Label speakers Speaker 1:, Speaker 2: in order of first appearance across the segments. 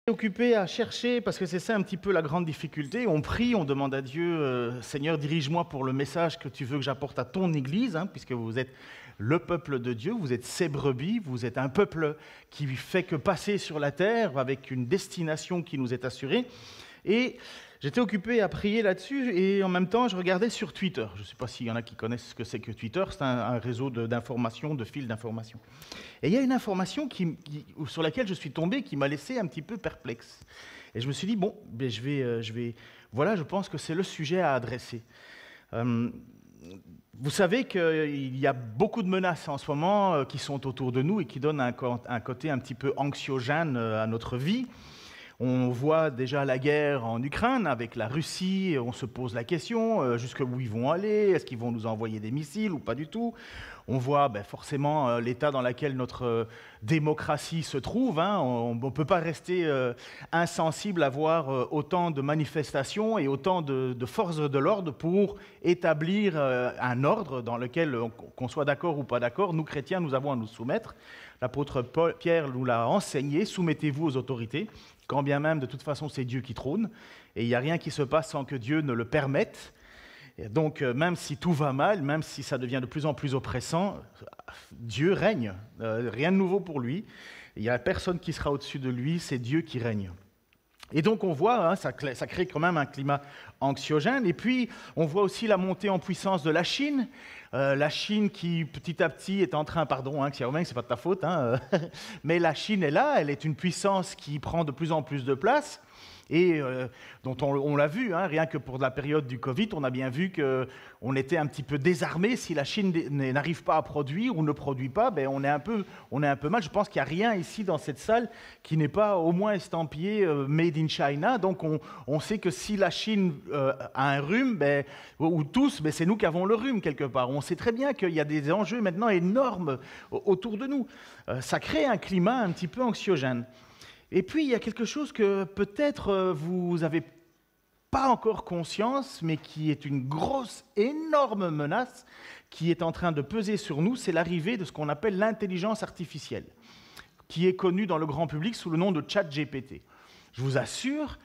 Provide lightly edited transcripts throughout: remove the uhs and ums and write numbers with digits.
Speaker 1: Occupé à chercher, parce que c'est ça un petit peu la grande difficulté. On prie, on demande à Dieu, Seigneur, dirige-moi pour le message que tu veux que j'apporte à ton Église, puisque vous êtes le peuple de Dieu, vous êtes ses brebis, vous êtes un peuple qui fait que passer sur la terre avec une destination qui nous est assurée. Et j'étais occupé à prier là-dessus et en même temps, je regardais sur Twitter. Je ne sais pas s'il y en a qui connaissent ce que c'est que Twitter. C'est un réseau d'informations, de fils d'informations. Et il y a une information sur laquelle je suis tombé qui m'a laissé un petit peu perplexe. Et je me suis dit, bon, ben voilà, je pense que c'est le sujet à adresser. Vous savez qu'il y a beaucoup de menaces en ce moment qui sont autour de nous et qui donnent un côté un petit peu anxiogène à notre vie. On voit déjà la guerre en Ukraine avec la Russie, on se pose la question, jusqu'où ils vont aller, est-ce qu'ils vont nous envoyer des missiles ou pas du tout? On voit forcément l'état dans lequel notre démocratie se trouve. On ne peut pas rester insensible à voir autant de manifestations et autant de forces de l'ordre pour établir un ordre dans lequel, qu'on soit d'accord ou pas d'accord, nous chrétiens, nous avons à nous soumettre. L'apôtre Pierre nous l'a enseigné, soumettez-vous aux autorités, quand bien même de toute façon c'est Dieu qui trône, et il n'y a rien qui se passe sans que Dieu ne le permette. Et donc, même si tout va mal, même si ça devient de plus en plus oppressant, Dieu règne. Rien de nouveau pour lui. Il n'y a personne qui sera au-dessus de lui, c'est Dieu qui règne. Et donc, on voit, ça crée quand même un climat anxiogène. Et puis, on voit aussi la montée en puissance de la Chine. La Chine qui, petit à petit, est en train... Pardon, Xiaoming, c'est pas de ta faute. Mais la Chine est là, elle est une puissance qui prend de plus en plus de place. Et dont on l'a vu, rien que pour la période du Covid, on a bien vu qu'on était un petit peu désarmé. Si la Chine n'arrive pas à produire ou ne produit pas, on est un peu mal. Je pense qu'il n'y a rien ici dans cette salle qui n'est pas au moins estampillé Made in China. Donc on sait que si la Chine a un rhume, ou tous, c'est nous qui avons le rhume quelque part. On sait très bien qu'il y a des enjeux maintenant énormes autour de nous. Ça crée un climat un petit peu anxiogène. Et puis, il y a quelque chose que peut-être vous n'avez pas encore conscience, mais qui est une grosse, énorme menace qui est en train de peser sur nous, c'est l'arrivée de ce qu'on appelle l'intelligence artificielle, qui est connue dans le grand public sous le nom de ChatGPT. Je vous assure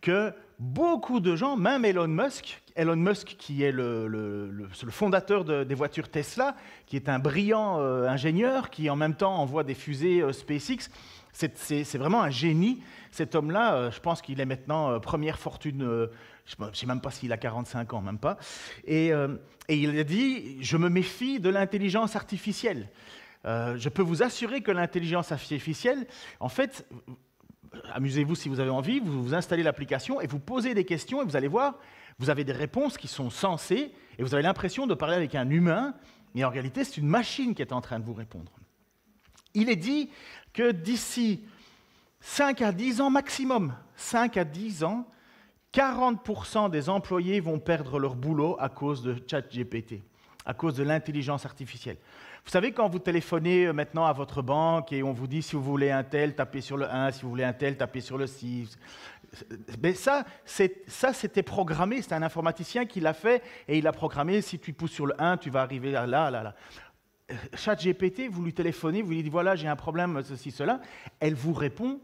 Speaker 1: que beaucoup de gens, même Elon Musk qui est le fondateur des voitures Tesla, qui est un brillant ingénieur, qui en même temps envoie des fusées SpaceX, c'est vraiment un génie. Cet homme-là, je pense qu'il est maintenant première fortune, je ne sais même pas s'il a 45 ans, même pas. Et il a dit, je me méfie de l'intelligence artificielle. Je peux vous assurer que l'intelligence artificielle, en fait, amusez-vous si vous avez envie, vous installez l'application et vous posez des questions et vous allez voir, vous avez des réponses qui sont sensées et vous avez l'impression de parler avec un humain, mais en réalité, c'est une machine qui est en train de vous répondre. Il est dit que d'ici 5 à 10 ans maximum, 5 à 10 ans, 40% des employés vont perdre leur boulot à cause de ChatGPT, à cause de l'intelligence artificielle. Vous savez, quand vous téléphonez maintenant à votre banque et on vous dit si vous voulez un tel, tapez sur le 1, si vous voulez un tel, tapez sur le 6. Mais ça c'était programmé, c'est un informaticien qui l'a fait et il a programmé, si tu pousses sur le 1, tu vas arriver là. ChatGPT, vous lui téléphonez, vous lui dites voilà, j'ai un problème, ceci, cela. Elle vous répond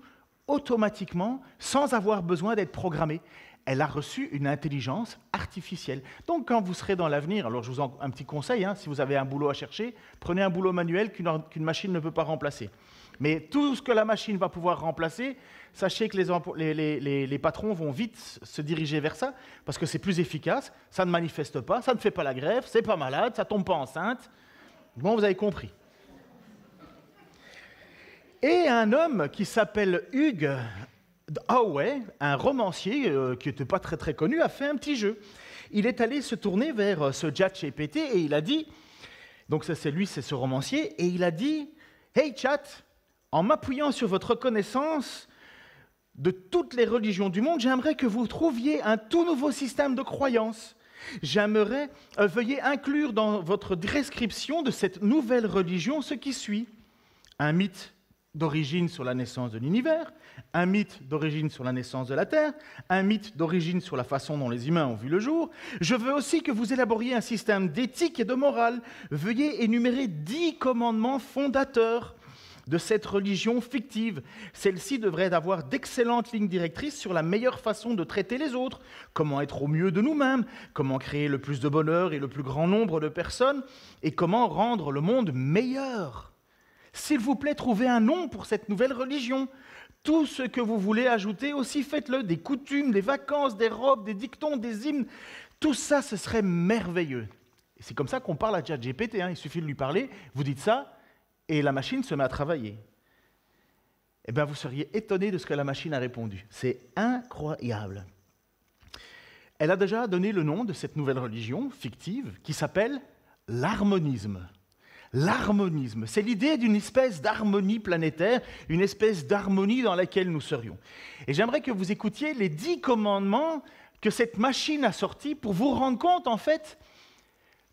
Speaker 1: automatiquement sans avoir besoin d'être programmée. Elle a reçu une intelligence artificielle. Donc, quand vous serez dans l'avenir, alors je vous en un petit conseil, si vous avez un boulot à chercher, prenez un boulot manuel qu'une machine ne peut pas remplacer. Mais tout ce que la machine va pouvoir remplacer, sachez que les patrons vont vite se diriger vers ça, parce que c'est plus efficace, ça ne manifeste pas, ça ne fait pas la grève, c'est pas malade, ça ne tombe pas enceinte. Bon, vous avez compris. Et un homme qui s'appelle Hugh Howey, un romancier qui n'était pas très très connu, a fait un petit jeu. Il est allé se tourner vers ce ChatGPT et il a dit, donc ça c'est lui, c'est ce romancier, et il a dit « Hey Chat, en m'appuyant sur votre connaissance de toutes les religions du monde, j'aimerais que vous trouviez un tout nouveau système de croyance. J'aimerais veuillez inclure dans votre description de cette nouvelle religion ce qui suit. Un mythe d'origine sur la naissance de l'univers, un mythe d'origine sur la naissance de la Terre, un mythe d'origine sur la façon dont les humains ont vu le jour. Je veux aussi que vous élaboriez un système d'éthique et de morale. Veuillez énumérer 10 commandements fondateurs. de cette religion fictive. Celle-ci devrait avoir d'excellentes lignes directrices sur la meilleure façon de traiter les autres, comment être au mieux de nous-mêmes, comment créer le plus de bonheur et le plus grand nombre de personnes, et comment rendre le monde meilleur. S'il vous plaît, trouvez un nom pour cette nouvelle religion. Tout ce que vous voulez ajouter aussi, faites-le. Des coutumes, des vacances, des robes, des dictons, des hymnes. Tout ça, ce serait merveilleux. Et c'est comme ça qu'on parle à ChatGPT. Il suffit de lui parler, vous dites ça, et la machine se met à travailler. Eh bien, vous seriez étonné de ce que la machine a répondu. C'est incroyable. Elle a déjà donné le nom de cette nouvelle religion fictive qui s'appelle l'harmonisme. L'harmonisme, c'est l'idée d'une espèce d'harmonie planétaire, une espèce d'harmonie dans laquelle nous serions. Et j'aimerais que vous écoutiez les 10 commandements que cette machine a sortis pour vous rendre compte, en fait,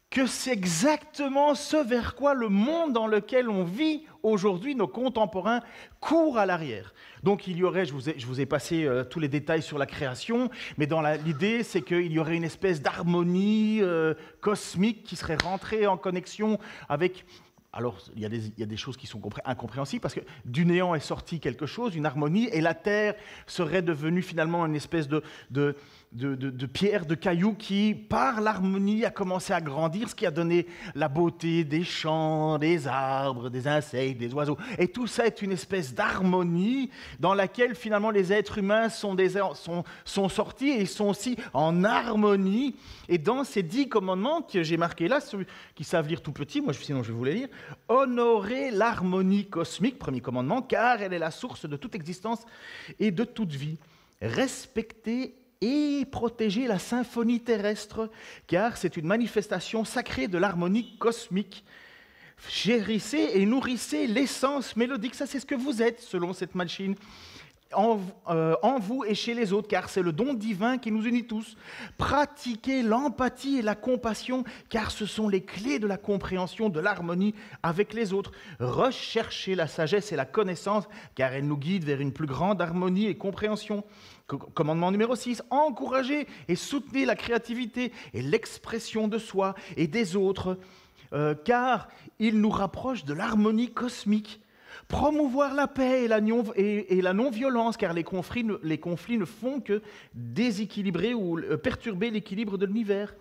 Speaker 1: que c'est exactement ce vers quoi le monde dans lequel on vit aujourd'hui, nos contemporains, courent à l'arrière. Donc il y aurait, je vous ai passé tous les détails sur la création, mais l'idée c'est qu'il y aurait une espèce d'harmonie cosmique qui serait rentrée en connexion avec... Alors, il y a des choses qui sont incompréhensibles, parce que du néant est sorti quelque chose, une harmonie, et la Terre serait devenue finalement une espèce de pierre, de caillou qui, par l'harmonie, a commencé à grandir, ce qui a donné la beauté des champs, des arbres, des insectes, des oiseaux. Et tout ça est une espèce d'harmonie dans laquelle, finalement, les êtres humains sont sortis et ils sont aussi en harmonie. Et dans ces 10 commandements que j'ai marqués là, ceux qui savent lire tout petit, moi sinon je vais vous les lire, honorer l'harmonie cosmique, premier commandement, car elle est la source de toute existence et de toute vie. Respecter et protéger la symphonie terrestre, car c'est une manifestation sacrée de l'harmonie cosmique. Chérissez et nourrissez l'essence mélodique, ça c'est ce que vous êtes selon cette machine, en vous et chez les autres, car c'est le don divin qui nous unit tous. Pratiquez l'empathie et la compassion, car ce sont les clés de la compréhension de l'harmonie avec les autres. Recherchez la sagesse et la connaissance, car elles nous guident vers une plus grande harmonie et compréhension. Commandement numéro 6, encouragez et soutenez la créativité et l'expression de soi et des autres, car il nous rapproche de l'harmonie cosmique. Promouvoir la paix et la non-violence, car les conflits ne font que déséquilibrer ou perturber l'équilibre de l'univers.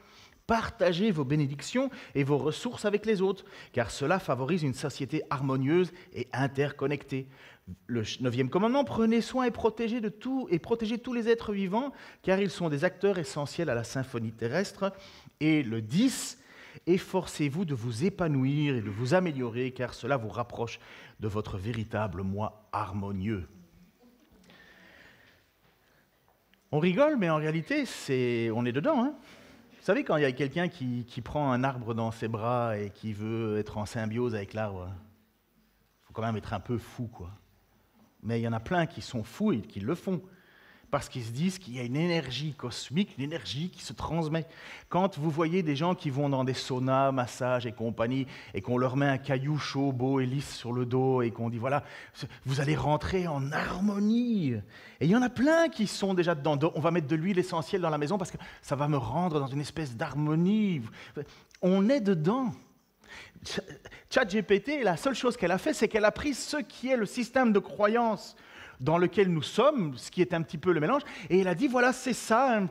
Speaker 1: Partagez vos bénédictions et vos ressources avec les autres, car cela favorise une société harmonieuse et interconnectée. Le 9e commandement, prenez soin et protégez tous les êtres vivants, car ils sont des acteurs essentiels à la symphonie terrestre. Et le 10, efforcez-vous de vous épanouir et de vous améliorer, car cela vous rapproche de votre véritable moi harmonieux. On rigole, mais en réalité, on est dedans. Vous savez, quand il y a quelqu'un qui prend un arbre dans ses bras et qui veut être en symbiose avec l'arbre, il faut quand même être un peu fou, quoi. Mais il y en a plein qui sont fous et qui le font, parce qu'ils se disent qu'il y a une énergie cosmique, une énergie qui se transmet. Quand vous voyez des gens qui vont dans des saunas, massages et compagnie, et qu'on leur met un caillou chaud, beau et lisse sur le dos, et qu'on dit, voilà, vous allez rentrer en harmonie. Et il y en a plein qui sont déjà dedans. On va mettre de l'huile essentielle dans la maison parce que ça va me rendre dans une espèce d'harmonie. On est dedans. ChatGPT, la seule chose qu'elle a fait, c'est qu'elle a pris ce qui est le système de croyance dans lequel nous sommes, ce qui est un petit peu le mélange, et elle a dit, voilà, c'est ça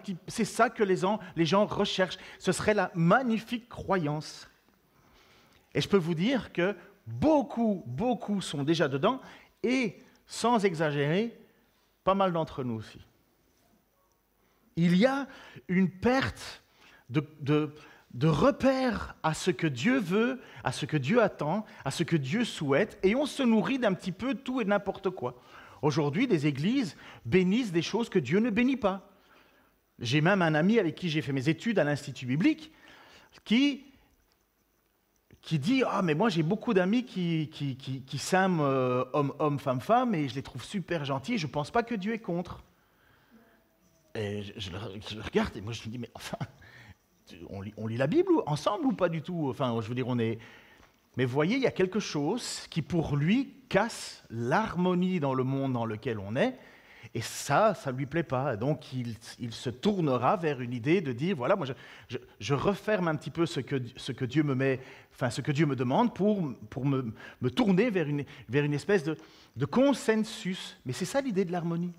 Speaker 1: que les gens recherchent. Ce serait la magnifique croyance. Et je peux vous dire que beaucoup sont déjà dedans, et sans exagérer, pas mal d'entre nous aussi. Il y a une perte de repère à ce que Dieu veut, à ce que Dieu attend, à ce que Dieu souhaite, et on se nourrit d'un petit peu tout et n'importe quoi. Aujourd'hui, des églises bénissent des choses que Dieu ne bénit pas. J'ai même un ami avec qui j'ai fait mes études à l'Institut biblique qui dit « Ah, mais moi j'ai beaucoup d'amis qui s'aiment homme, femme, et je les trouve super gentils, et je ne pense pas que Dieu est contre. » Et je le regarde, et moi je me dis « Mais enfin, on lit la Bible ensemble ou pas du tout ?» Enfin, je veux dire, on est... Mais vous voyez, il y a quelque chose qui, pour lui, casse l'harmonie dans le monde dans lequel on est, Et ça ne lui plaît pas. Donc il se tournera vers une idée de dire, voilà, moi je referme un petit peu ce que Dieu me met, enfin ce que Dieu me demande pour me tourner vers une espèce de consensus. Mais c'est ça l'idée de l'harmonie.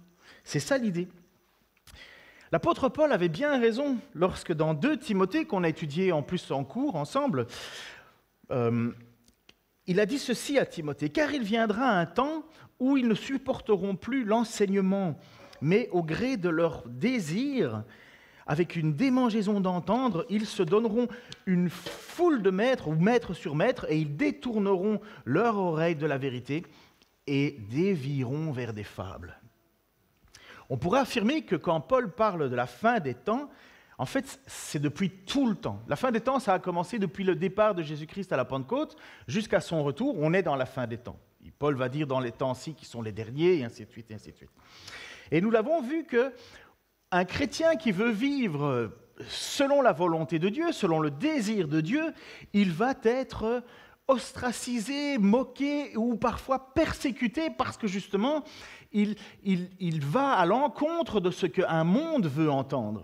Speaker 1: C'est ça l'idée. L'apôtre Paul avait bien raison lorsque dans 2 Timothée, qu'on a étudié en plus en cours ensemble, il a dit ceci à Timothée, « Car il viendra un temps où ils ne supporteront plus l'enseignement, mais au gré de leur désir, avec une démangeaison d'entendre, ils se donneront une foule de maîtres ou maîtres sur maîtres, et ils détourneront leur oreille de la vérité et dévieront vers des fables. » On pourrait affirmer que quand Paul parle de la fin des temps, en fait, c'est depuis tout le temps. La fin des temps, ça a commencé depuis le départ de Jésus-Christ à la Pentecôte jusqu'à son retour. On est dans la fin des temps. Et Paul va dire dans les temps-ci qui sont les derniers, et ainsi de suite, et ainsi de suite. Et nous l'avons vu qu'un chrétien qui veut vivre selon la volonté de Dieu, selon le désir de Dieu, il va être ostracisé, moqué ou parfois persécuté parce que justement, il va à l'encontre de ce qu'un monde veut entendre.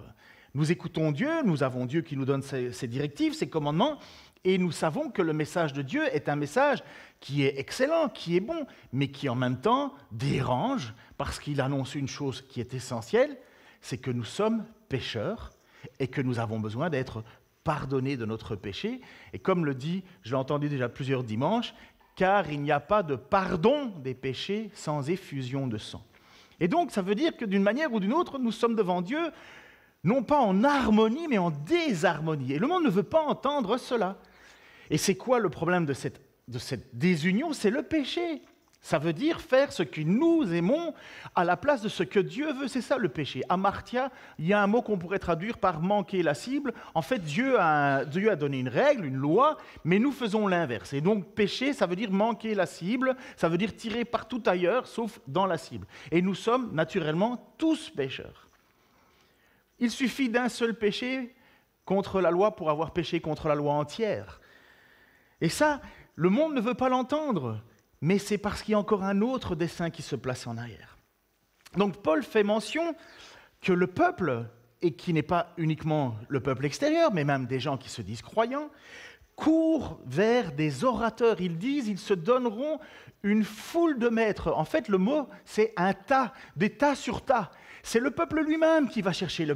Speaker 1: Nous écoutons Dieu, nous avons Dieu qui nous donne ses directives, ses commandements, et nous savons que le message de Dieu est un message qui est excellent, qui est bon, mais qui en même temps dérange parce qu'il annonce une chose qui est essentielle, c'est que nous sommes pécheurs et que nous avons besoin d'être pardonnés de notre péché. Et comme le dit, je l'ai entendu déjà plusieurs dimanches, car il n'y a pas de pardon des péchés sans effusion de sang. Et donc, ça veut dire que d'une manière ou d'une autre, nous sommes devant Dieu, non pas en harmonie, mais en désharmonie. Et le monde ne veut pas entendre cela. Et c'est quoi le problème de cette désunion? C'est le péché. Ça veut dire faire ce que nous aimons à la place de ce que Dieu veut. C'est ça le péché. Amartya, il y a un mot qu'on pourrait traduire par manquer la cible. En fait, Dieu a donné une règle, une loi, mais nous faisons l'inverse. Et donc, péché, ça veut dire manquer la cible, ça veut dire tirer partout ailleurs, sauf dans la cible. Et nous sommes naturellement tous pécheurs. Il suffit d'un seul péché contre la loi pour avoir péché contre la loi entière. Et ça, le monde ne veut pas l'entendre. Mais c'est parce qu'il y a encore un autre dessein qui se place en arrière. Donc Paul fait mention que le peuple, et qui n'est pas uniquement le peuple extérieur, mais même des gens qui se disent croyants, courent vers des orateurs. Ils disent, ils se donneront une foule de maîtres. En fait, le mot, c'est un tas, des tas sur tas. C'est le peuple lui-même qui va chercher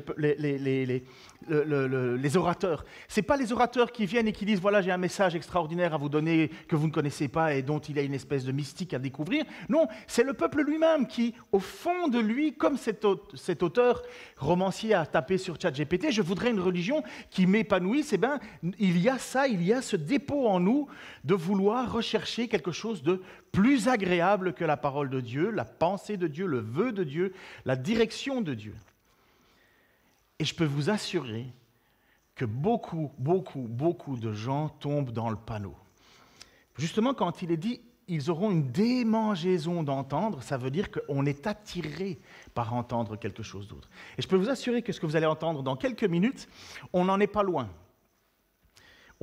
Speaker 1: les orateurs. Ce n'est pas les orateurs qui viennent et qui disent « Voilà, j'ai un message extraordinaire à vous donner que vous ne connaissez pas et dont il y a une espèce de mystique à découvrir. » Non, c'est le peuple lui-même qui, au fond de lui, comme cet auteur romancier a tapé sur ChatGPT, « Je voudrais une religion qui m'épanouisse. » Eh bien, il y a ça, il y a ce dépôt en nous de vouloir rechercher quelque chose de plus agréable que la parole de Dieu, la pensée de Dieu, le vœu de Dieu, la direction de Dieu. Et je peux vous assurer que beaucoup de gens tombent dans le panneau. Justement, quand il est dit « ils auront une démangeaison d'entendre », ça veut dire qu'on est attiré par entendre quelque chose d'autre. Et je peux vous assurer que ce que vous allez entendre dans quelques minutes, on n'en est pas loin.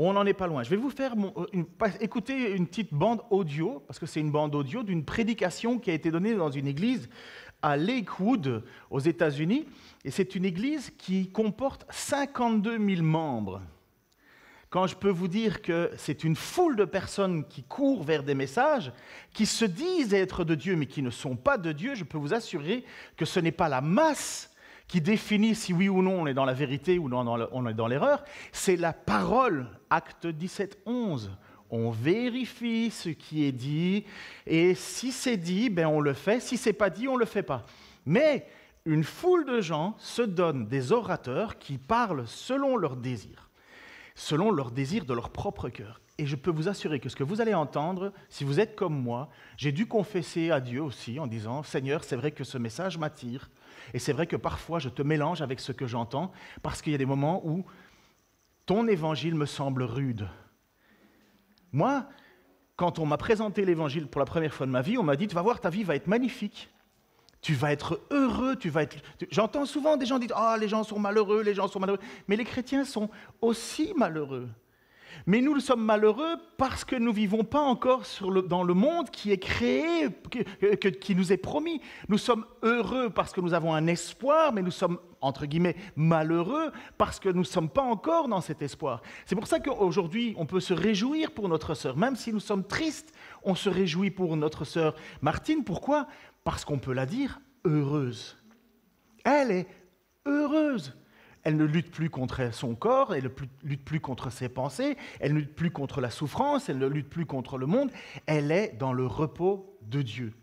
Speaker 1: On n'en est pas loin. Je vais vous faire écouter une petite bande audio, parce que c'est une bande audio d'une prédication qui a été donnée dans une église à Lakewood, aux États-Unis. Et c'est une église qui comporte 52 000 membres. Quand je peux vous dire que c'est une foule de personnes qui courent vers des messages, qui se disent être de Dieu, mais qui ne sont pas de Dieu, je peux vous assurer que ce n'est pas la masse qui définit si oui ou non on est dans la vérité ou on est dans l'erreur, c'est la parole, Acte 17, 11. On vérifie ce qui est dit, et si c'est dit, ben on le fait, si ce n'est pas dit, on ne le fait pas. Mais une foule de gens se donnent des orateurs qui parlent selon leur désir de leur propre cœur. Et je peux vous assurer que ce que vous allez entendre, si vous êtes comme moi, j'ai dû confesser à Dieu aussi en disant « Seigneur, c'est vrai que ce message m'attire, et c'est vrai que parfois je te mélange avec ce que j'entends, parce qu'il y a des moments où ton évangile me semble rude. » Moi, quand on m'a présenté l'évangile pour la première fois de ma vie, on m'a dit « Tu vas voir, ta vie va être magnifique. Tu vas être heureux, J'entends souvent des gens dire « Ah, les gens sont malheureux, les gens sont malheureux. » Mais les chrétiens sont aussi malheureux. Mais nous sommes malheureux parce que nous ne vivons pas encore dans le monde qui est créé, qui nous est promis. Nous sommes heureux parce que nous avons un espoir, mais nous sommes, entre guillemets, malheureux parce que nous ne sommes pas encore dans cet espoir. C'est pour ça qu'aujourd'hui, on peut se réjouir pour notre sœur. Même si nous sommes tristes, on se réjouit pour notre sœur Martine. Pourquoi? Parce qu'on peut la dire heureuse. Elle est heureuse. Elle ne lutte plus contre son corps, elle ne lutte plus contre ses pensées, elle ne lutte plus contre la souffrance, elle ne lutte plus contre le monde, elle est dans le repos de Dieu.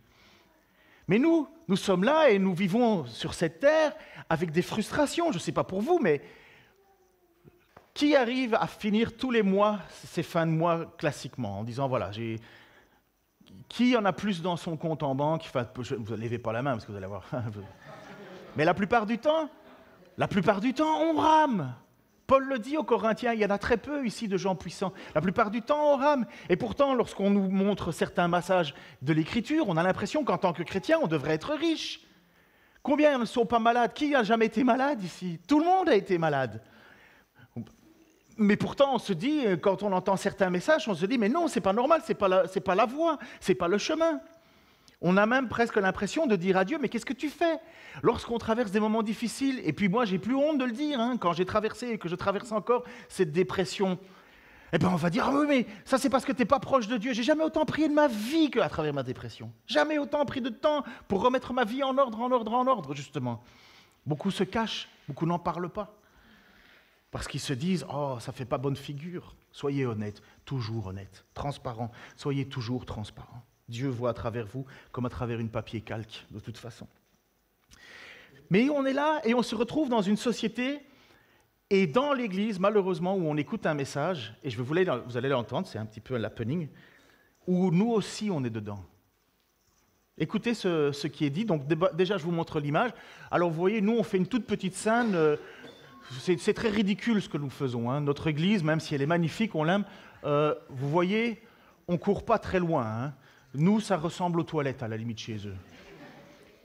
Speaker 1: Mais nous sommes là et nous vivons sur cette terre avec des frustrations. Je ne sais pas pour vous, mais qui arrive à finir tous les mois, ces fins de mois classiquement, en disant voilà, qui en a plus dans son compte en banque? Enfin, vous ne levez pas la main parce que vous allez voir. Mais la plupart du temps, on rame. Paul le dit aux Corinthiens, il y en a très peu ici de gens puissants. La plupart du temps, on rame. Et pourtant, lorsqu'on nous montre certains passages de l'Écriture, on a l'impression qu'en tant que chrétien, on devrait être riche. Combien ne sont pas malades? Qui n'a jamais été malade ici? Tout le monde a été malade. Mais pourtant, on se dit, quand on entend certains messages, on se dit, mais non, c'est pas normal, c'est pas la voie, c'est pas le chemin. On a même presque l'impression de dire à Dieu, mais qu'est-ce que tu fais? Lorsqu'on traverse des moments difficiles, et puis moi, j'ai plus honte de le dire, quand j'ai traversé et que je traverse encore cette dépression, eh bien, on va dire, ah oui, mais ça, c'est parce que tu n'es pas proche de Dieu. J'ai jamais autant prié de ma vie qu'à travers ma dépression. Jamais autant pris de temps pour remettre ma vie en ordre, justement. Beaucoup se cachent, beaucoup n'en parlent pas. Parce qu'ils se disent, oh, ça ne fait pas bonne figure. Soyez honnête, toujours honnête, transparent. Soyez toujours transparent. Dieu voit à travers vous comme à travers une papier calque, de toute façon. Mais on est là et on se retrouve dans une société et dans l'Église, malheureusement, où on écoute un message, et vous allez l'entendre, c'est un petit peu un happening, où nous aussi on est dedans. Écoutez ce qui est dit. Donc déjà, je vous montre l'image. Alors vous voyez, nous on fait une toute petite scène. C'est très ridicule ce que nous faisons. Notre Église, même si elle est magnifique, on l'aime. Vous voyez, on ne court pas très loin. Nous, ça ressemble aux toilettes, à la limite, chez eux.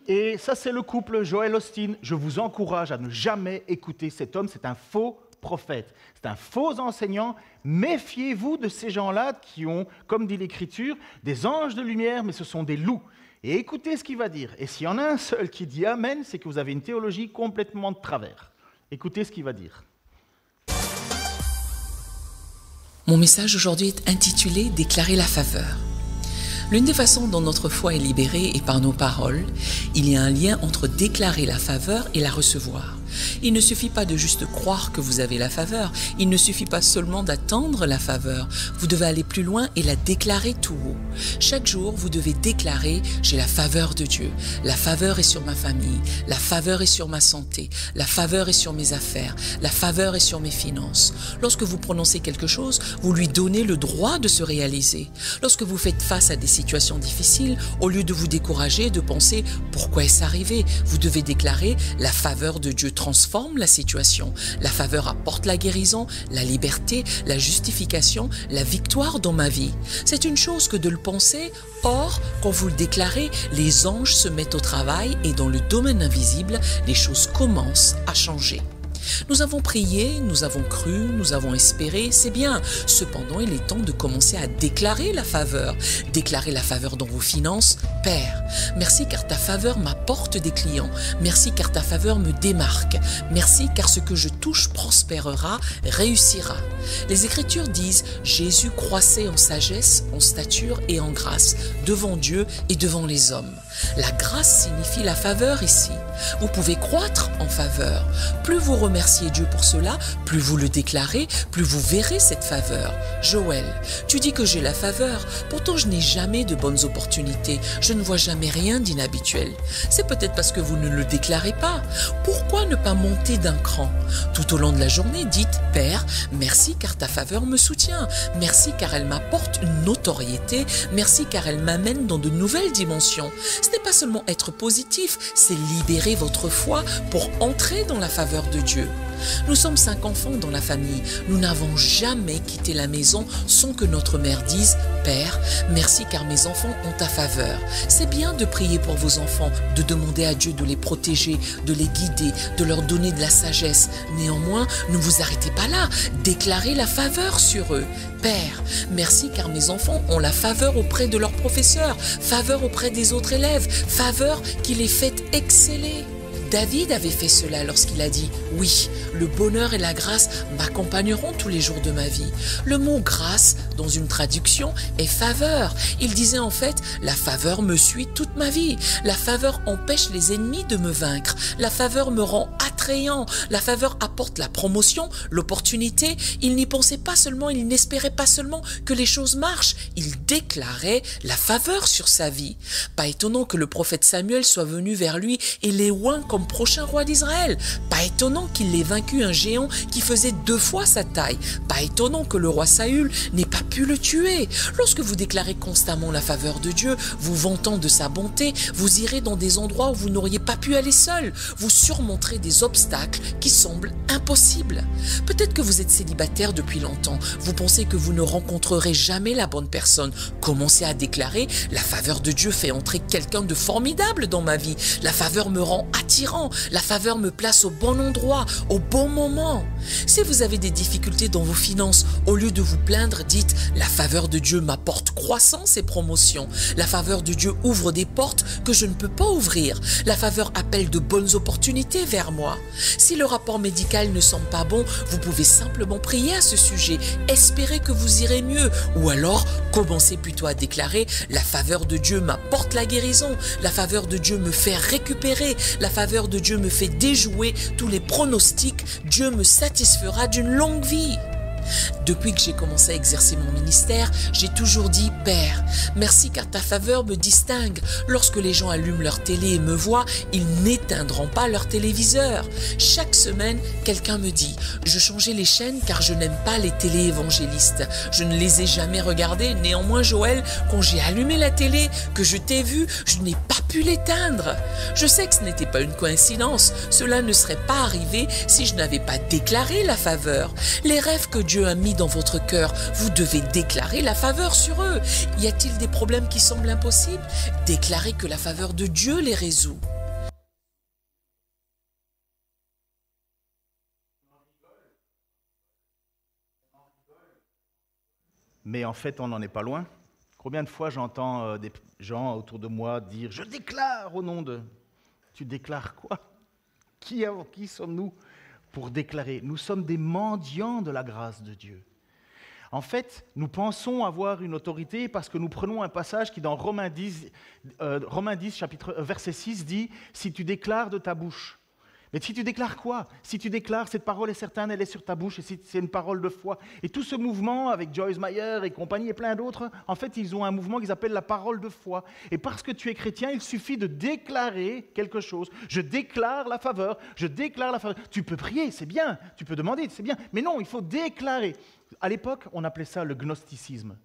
Speaker 1: Et ça, c'est le couple Joel Osteen. Je vous encourage à ne jamais écouter cet homme. C'est un faux prophète. C'est un faux enseignant. Méfiez-vous de ces gens-là qui ont, comme dit l'Écriture, des anges de lumière, mais ce sont des loups. Et écoutez ce qu'il va dire. Et s'il y en a un seul qui dit Amen, c'est que vous avez une théologie complètement de travers. Écoutez ce qu'il va dire.
Speaker 2: Mon message aujourd'hui est intitulé « Déclarer la faveur ». L'une des façons dont notre foi est libérée est par nos paroles. Il y a un lien entre déclarer la faveur et la recevoir. Il ne suffit pas de juste croire que vous avez la faveur. Il ne suffit pas seulement d'attendre la faveur. Vous devez aller plus loin et la déclarer tout haut. Chaque jour, vous devez déclarer « J'ai la faveur de Dieu. La faveur est sur ma famille. La faveur est sur ma santé. La faveur est sur mes affaires. La faveur est sur mes finances. » Lorsque vous prononcez quelque chose, vous lui donnez le droit de se réaliser. Lorsque vous faites face à des situations difficiles, au lieu de vous décourager, de penser « Pourquoi est-ce arrivé ?» vous devez déclarer « La faveur de Dieu transforme la situation. La faveur apporte la guérison, la liberté, la justification, la victoire dans ma vie. » C'est une chose que de le penser. Or, quand vous le déclarez, les anges se mettent au travail et dans le domaine invisible, les choses commencent à changer. Nous avons prié, nous avons cru, nous avons espéré, c'est bien. Cependant, il est temps de commencer à déclarer la faveur. Déclarer la faveur dans vos finances. Père, merci car ta faveur m'apporte des clients. Merci car ta faveur me démarque. Merci car ce que je touche prospérera, réussira. Les Écritures disent « Jésus croissait en sagesse, en stature et en grâce, devant Dieu et devant les hommes. » La grâce signifie la faveur ici. Vous pouvez croître en faveur. Plus vous remerciez Dieu pour cela, plus vous le déclarez, plus vous verrez cette faveur. Joël, tu dis que j'ai la faveur, pourtant je n'ai jamais de bonnes opportunités, je ne vois jamais rien d'inhabituel. C'est peut-être parce que vous ne le déclarez pas. Pourquoi ne pas monter d'un cran? Tout au long de la journée, dites « Père, merci car ta faveur me soutient. Merci car elle m'apporte une notoriété. Merci car elle m'amène dans de nouvelles dimensions. » Ce n'est pas seulement être positif, c'est libérer votre foi pour entrer dans la faveur de Dieu. Nous sommes 5 enfants dans la famille. Nous n'avons jamais quitté la maison sans que notre mère dise « Père, merci car mes enfants ont ta faveur ». C'est bien de prier pour vos enfants, de demander à Dieu de les protéger, de les guider, de leur donner de la sagesse. Néanmoins, ne vous arrêtez pas là. Déclarez la faveur sur eux. Père, merci car mes enfants ont la faveur auprès de leurs professeurs, faveur auprès des autres élèves, faveur qui les fait exceller. David avait fait cela lorsqu'il a dit « Oui, le bonheur et la grâce m'accompagneront tous les jours de ma vie ». Le mot « grâce » dans une traduction est « faveur ». Il disait en fait « La faveur me suit toute ma vie ». La faveur empêche les ennemis de me vaincre. La faveur me rend attrayant. La faveur apporte la promotion, l'opportunité. Il n'y pensait pas seulement, il n'espérait pas seulement que les choses marchent. Il déclarait la faveur sur sa vie. Pas étonnant que le prophète Samuel soit venu vers lui et l'ait oint comme prochain roi d'Israël. Pas étonnant qu'il ait vaincu un géant qui faisait 2 fois sa taille. Pas étonnant que le roi Saül n'ait pas pu le tuer. Lorsque vous déclarez constamment la faveur de Dieu, vous vantant de sa bonté, vous irez dans des endroits où vous n'auriez pas pu aller seul. Vous surmonterez des obstacles qui semblent impossibles. Peut-être que vous êtes célibataire depuis longtemps. Vous pensez que vous ne rencontrerez jamais la bonne personne. Commencez à déclarer « La faveur de Dieu fait entrer quelqu'un de formidable dans ma vie. La faveur me rend attirant. La faveur me place au bon endroit, au bon moment. » Si vous avez des difficultés dans vos finances, au lieu de vous plaindre, dites « La faveur de Dieu m'apporte croissance et promotion. La faveur de Dieu ouvre des portes que je ne peux pas ouvrir. La faveur appelle de bonnes opportunités vers moi. » Si le rapport médical ne semble pas bon, vous pouvez simplement prier à ce sujet, espérer que vous irez mieux, ou alors commencez plutôt à déclarer « La faveur de Dieu m'apporte la guérison. La faveur de Dieu me fait récupérer. La faveur de Dieu me fait déjouer tous les pronostics. Dieu me satisfera d'une longue vie. » Depuis que j'ai commencé à exercer mon ministère, j'ai toujours dit « Père, merci car ta faveur me distingue. Lorsque les gens allument leur télé et me voient, ils n'éteindront pas leur téléviseur. » Chaque semaine, quelqu'un me dit « Je changeais les chaînes car je n'aime pas les télé-évangélistes. Je ne les ai jamais regardés. Néanmoins, Joël, quand j'ai allumé la télé, que je t'ai vu, je n'ai pas pu l'éteindre. » Je sais que ce n'était pas une coïncidence. Cela ne serait pas arrivé si je n'avais pas déclaré la faveur. Les rêves que Dieu a mis dans votre cœur, vous devez déclarer la faveur sur eux. Y a-t-il des problèmes qui semblent impossibles? Déclarez que la faveur de Dieu les résout.
Speaker 1: Mais en fait, on n'en est pas loin. Combien de fois j'entends des gens autour de moi dire « Je déclare au nom de… » Tu déclares quoi? Qui sommes-nous pour déclarer? Nous sommes des mendiants de la grâce de Dieu. En fait, nous pensons avoir une autorité parce que nous prenons un passage qui, dans Romains 10, verset 6, dit « Si tu déclares de ta bouche ». Mais si tu déclares quoi? Si tu déclares cette parole est certaine, elle est sur ta bouche, et si c'est une parole de foi. Et tout ce mouvement avec Joyce Meyer et compagnie et plein d'autres, en fait, ils ont un mouvement qu'ils appellent la parole de foi. Et parce que tu es chrétien, il suffit de déclarer quelque chose. Je déclare la faveur, je déclare la faveur. Tu peux prier, c'est bien, tu peux demander, c'est bien. Mais non, il faut déclarer. À l'époque, on appelait ça le gnosticisme.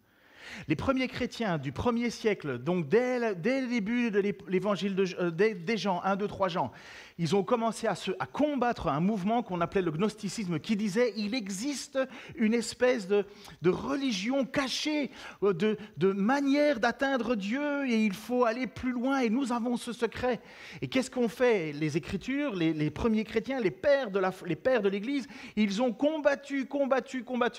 Speaker 1: Les premiers chrétiens du 1er siècle, donc dès le début de l'évangile des Jean, 1, 2, 3 Jean, ils ont commencé à combattre un mouvement qu'on appelait le gnosticisme, qui disait il existe une espèce de religion cachée, de manière d'atteindre Dieu, et il faut aller plus loin, et nous avons ce secret. Et qu'est-ce qu'ont fait les Écritures, les premiers chrétiens, les pères de l'Église? Ils ont combattu.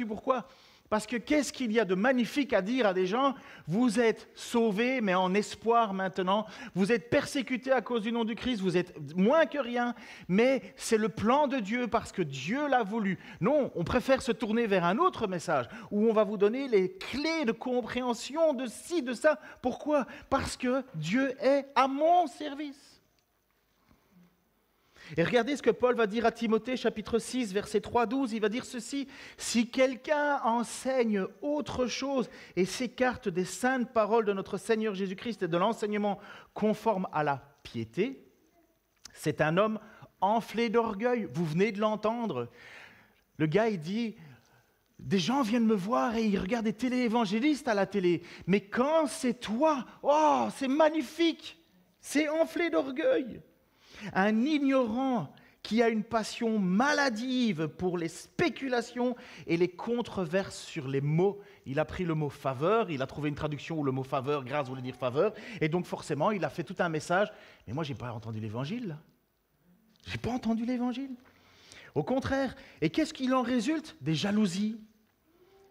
Speaker 1: Pourquoi? Parce que qu'est-ce qu'il y a de magnifique à dire à des gens? Vous êtes sauvés, mais en espoir maintenant. Vous êtes persécutés à cause du nom du Christ. Vous êtes moins que rien, mais c'est le plan de Dieu parce que Dieu l'a voulu. Non, on préfère se tourner vers un autre message où on va vous donner les clés de compréhension de ci, de ça. Pourquoi? Parce que Dieu est à mon service. Et regardez ce que Paul va dire à Timothée, chapitre 6, verset 3-12, il va dire ceci: « Si quelqu'un enseigne autre chose et s'écarte des saintes paroles de notre Seigneur Jésus-Christ et de l'enseignement conforme à la piété, c'est un homme enflé d'orgueil. » Vous venez de l'entendre. Le gars, il dit, des gens viennent me voir et ils regardent des téléévangélistes à la télé. Mais quand c'est toi, oh, c'est magnifique, c'est enflé d'orgueil. Un ignorant qui a une passion maladive pour les spéculations et les controverses sur les mots. Il a pris le mot faveur, il a trouvé une traduction où le mot faveur, grâce voulait dire faveur, et donc forcément il a fait tout un message. Mais moi, je n'ai pas entendu l'évangile, là. Je n'ai pas entendu l'évangile. Au contraire, et qu'est-ce qu'il en résulte? Des jalousies,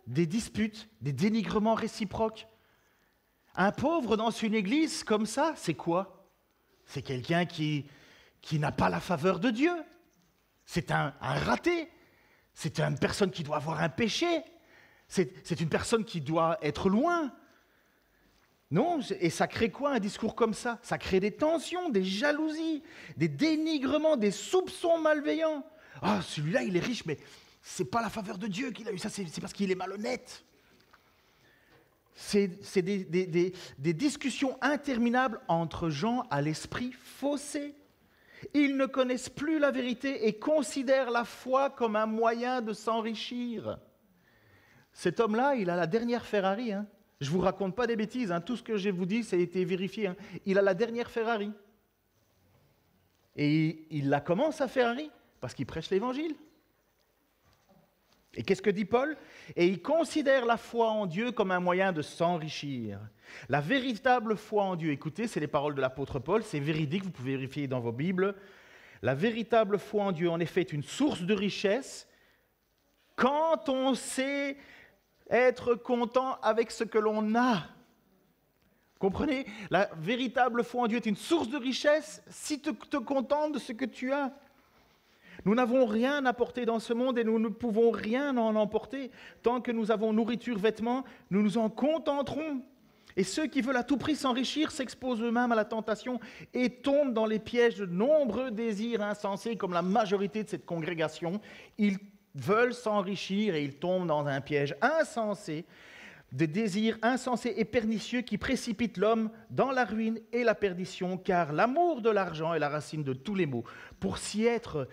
Speaker 1: des disputes, des dénigrements réciproques. Un pauvre dans une église comme ça, c'est quoi? C'est quelqu'un qui n'a pas la faveur de Dieu. C'est un raté. C'est une personne qui doit avoir un péché. C'est une personne qui doit être loin. Non, et ça crée quoi un discours comme ça? Ça crée des tensions, des jalousies, des dénigrements, des soupçons malveillants. Ah, celui-là, il est riche, mais c'est pas la faveur de Dieu qu'il a eu, ça, c'est parce qu'il est malhonnête. C'est des discussions interminables entre gens à l'esprit faussé. Ils ne connaissent plus la vérité et considèrent la foi comme un moyen de s'enrichir. Cet homme-là, il a la dernière Ferrari. Je ne vous raconte pas des bêtises. Tout ce que je vous dis, ça a été vérifié. Il a la dernière Ferrari. Et il la commence à Ferrari parce qu'il prêche l'Évangile. Et qu'est-ce que dit Paul? Et il considère la foi en Dieu comme un moyen de s'enrichir. La véritable foi en Dieu, écoutez, c'est les paroles de l'apôtre Paul, c'est véridique, vous pouvez vérifier dans vos Bibles. La véritable foi en Dieu, en effet, est une source de richesse quand on sait être content avec ce que l'on a. Comprenez? La véritable foi en Dieu est une source de richesse si tu te contentes de ce que tu as. Nous n'avons rien à porter dans ce monde et nous ne pouvons rien en emporter. Tant que nous avons nourriture, vêtements, nous nous en contenterons. Et ceux qui veulent à tout prix s'enrichir s'exposent eux-mêmes à la tentation et tombent dans les pièges de nombreux désirs insensés, comme la majorité de cette congrégation. Ils veulent s'enrichir et ils tombent dans un piège insensé, de désirs insensés et pernicieux qui précipitent l'homme dans la ruine et la perdition, car l'amour de l'argent est la racine de tous les maux. Pour s'y être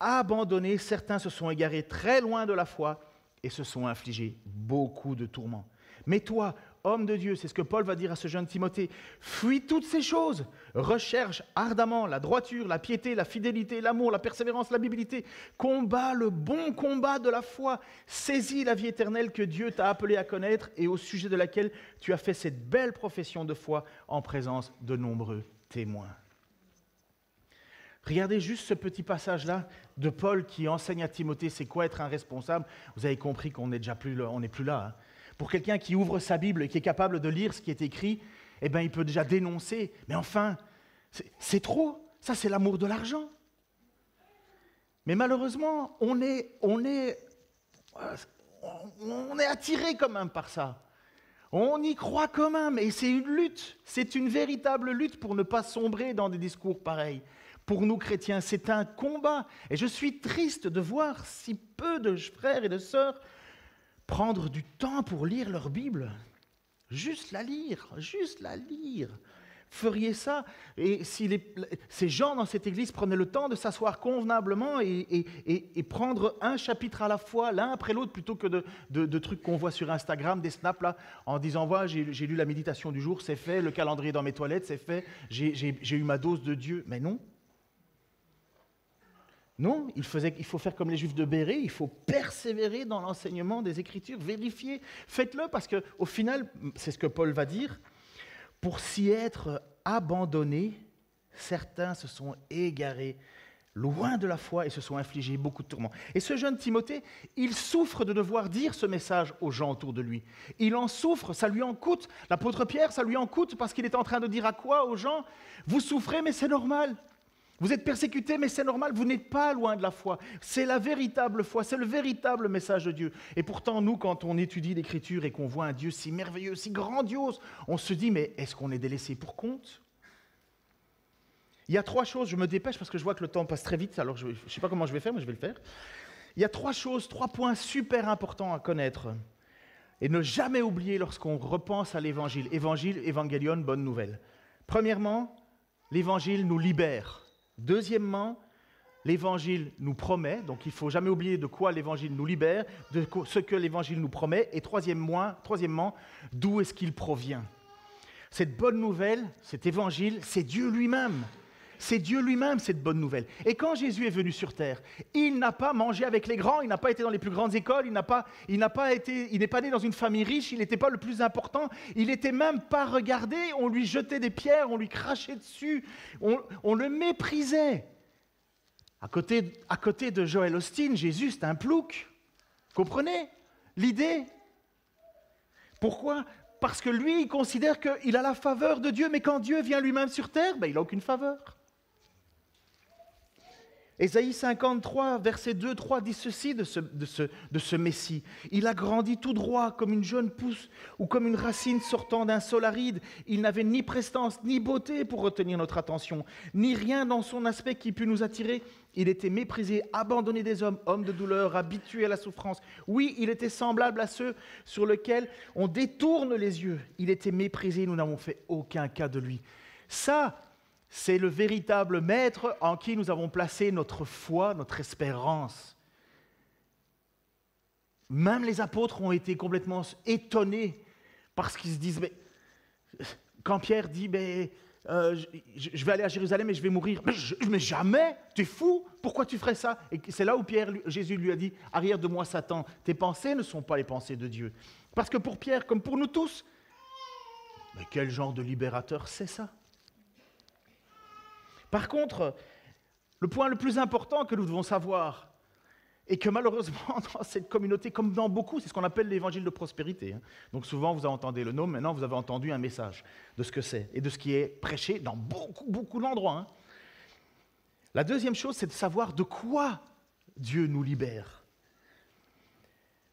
Speaker 1: abandonnés, certains se sont égarés très loin de la foi et se sont infligés beaucoup de tourments. Mais toi, homme de Dieu, c'est ce que Paul va dire à ce jeune Timothée, fuis toutes ces choses, recherche ardemment la droiture, la piété, la fidélité, l'amour, la persévérance, l'amabilité, combat le bon combat de la foi, saisis la vie éternelle que Dieu t'a appelé à connaître et au sujet de laquelle tu as fait cette belle profession de foi en présence de nombreux témoins. Regardez juste ce petit passage-là de Paul qui enseigne à Timothée c'est quoi être un responsable. Vous avez compris qu'on n'est déjà plus là, on n'est plus là. Pour quelqu'un qui ouvre sa Bible et qui est capable de lire ce qui est écrit, eh bien, il peut déjà dénoncer. Mais enfin, c'est trop. Ça, c'est l'amour de l'argent. Mais malheureusement, on est attiré quand même par ça. On y croit quand même. Et c'est une lutte. C'est une véritable lutte pour ne pas sombrer dans des discours pareils. Pour nous chrétiens, c'est un combat. Et je suis triste de voir si peu de frères et de sœurs prendre du temps pour lire leur Bible. Juste la lire. Feriez ça. Et si ces gens dans cette église prenaient le temps de s'asseoir convenablement et prendre un chapitre à la fois, l'un après l'autre, plutôt que de trucs qu'on voit sur Instagram, des snaps là, en disant voilà, j'ai lu la méditation du jour, c'est fait, le calendrier dans mes toilettes, c'est fait, j'ai eu ma dose de Dieu. Mais non. Non, il faut faire comme les Juifs de Bérée, il faut persévérer dans l'enseignement des Écritures, vérifier. Faites-le parce qu'au final, c'est ce que Paul va dire, pour s'y être abandonnés, certains se sont égarés loin de la foi et se sont infligés beaucoup de tourments. Et ce jeune Timothée, il souffre de devoir dire ce message aux gens autour de lui. Il en souffre, ça lui en coûte. L'apôtre Pierre, ça lui en coûte parce qu'il est en train de dire à quoi aux gens? Vous souffrez, mais c'est normal. Vous êtes persécutés, mais c'est normal, vous n'êtes pas loin de la foi. C'est la véritable foi, c'est le véritable message de Dieu. Et pourtant, nous, quand on étudie l'Écriture et qu'on voit un Dieu si merveilleux, si grandiose, on se dit, mais est-ce qu'on est délaissé pour compte? Il y a 3 choses, je me dépêche parce que je vois que le temps passe très vite, alors je ne sais pas comment je vais faire, mais je vais le faire. Il y a 3 choses, 3 points super importants à connaître et ne jamais oublier lorsqu'on repense à l'Évangile. Évangile, évangélion, bonne nouvelle. Premièrement, l'Évangile nous libère. Deuxièmement, l'Évangile nous promet, donc il ne faut jamais oublier de quoi l'Évangile nous libère, de ce que l'Évangile nous promet, et troisièmement, d'où est-ce qu'il provient. Cette bonne nouvelle, cet Évangile, c'est Dieu lui-même. c'est Dieu lui-même, cette bonne nouvelle. Et quand Jésus est venu sur terre, il n'a pas mangé avec les grands, il n'a pas été dans les plus grandes écoles, il n'est pas né dans une famille riche, il n'était pas le plus important, il n'était même pas regardé, on lui jetait des pierres, on lui crachait dessus, on le méprisait. À côté de Joel Osteen, Jésus, c'est un plouc. Comprenez l'idée? Pourquoi? Parce que lui, il considère qu'il a la faveur de Dieu, mais quand Dieu vient lui-même sur terre, il n'a aucune faveur. Ésaïe 53, versets 2-3 dit ceci de ce Messie. Il a grandi tout droit comme une jeune pousse ou comme une racine sortant d'un sol aride. Il n'avait ni prestance ni beauté pour retenir notre attention, ni rien dans son aspect qui pût nous attirer. Il était méprisé, abandonné des hommes, homme de douleur, habitué à la souffrance. Oui, il était semblable à ceux sur lesquels on détourne les yeux. Il était méprisé, nous n'avons fait aucun cas de lui. Ça, c'est le véritable maître en qui nous avons placé notre foi, notre espérance. Même les apôtres ont été complètement étonnés parce qu'ils se disent, mais, quand Pierre dit, je vais aller à Jérusalem et je vais mourir, mais jamais, tu es fou, pourquoi tu ferais ça? Et c'est là où Jésus lui a dit, arrière de moi Satan, tes pensées ne sont pas les pensées de Dieu. Parce que pour Pierre, comme pour nous tous, mais quel genre de libérateur c'est ça? Par contre, le point le plus important que nous devons savoir, et que malheureusement dans cette communauté, comme dans beaucoup, c'est ce qu'on appelle l'évangile de prospérité. Donc souvent vous entendez le nom, maintenant vous avez entendu un message de ce que c'est et de ce qui est prêché dans beaucoup d'endroits. La deuxième chose, c'est de savoir de quoi Dieu nous libère.